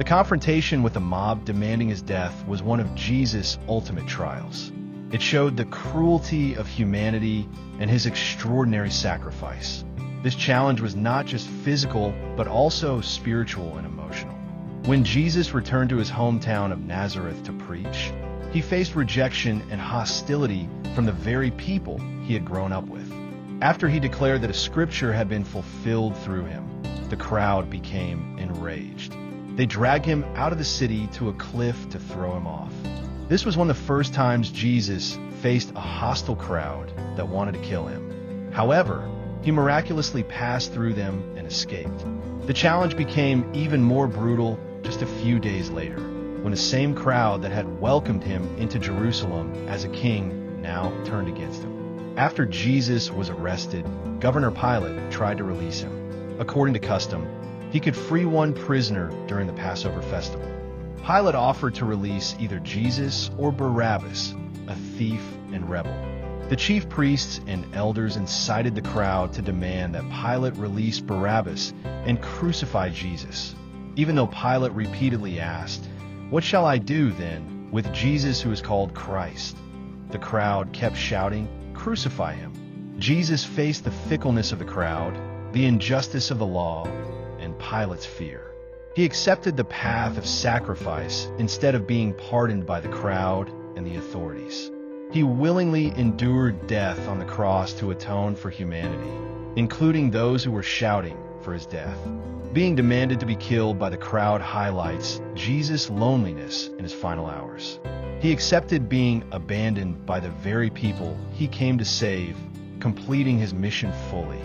The confrontation with the mob demanding his death was one of Jesus' ultimate trials. It showed the cruelty of humanity and his extraordinary sacrifice. This challenge was not just physical, but also spiritual and emotional. When Jesus returned to his hometown of Nazareth to preach, he faced rejection and hostility from the very people he had grown up with. After he declared that a scripture had been fulfilled through him, the crowd became enraged. They dragged him out of the city to a cliff to throw him off. This was one of the first times Jesus faced a hostile crowd that wanted to kill him. However, he miraculously passed through them and escaped. The challenge became even more brutal just a few days later, when the same crowd that had welcomed him into Jerusalem as a king now turned against him. After Jesus was arrested, Governor Pilate tried to release him. According to custom, he could free one prisoner during the Passover festival. Pilate offered to release either Jesus or Barabbas, a thief and rebel. The chief priests and elders incited the crowd to demand that Pilate release Barabbas and crucify Jesus. Even though Pilate repeatedly asked, "What shall I do, then, with Jesus who is called Christ?" the crowd kept shouting, "Crucify him." Jesus faced the fickleness of the crowd, the injustice of the law, and Pilate's fear. He accepted the path of sacrifice instead of being pardoned by the crowd and the authorities. He willingly endured death on the cross to atone for humanity, including those who were shouting for his death. Being demanded to be killed by the crowd highlights Jesus' loneliness in his final hours. He accepted being abandoned by the very people he came to save, completing his mission fully.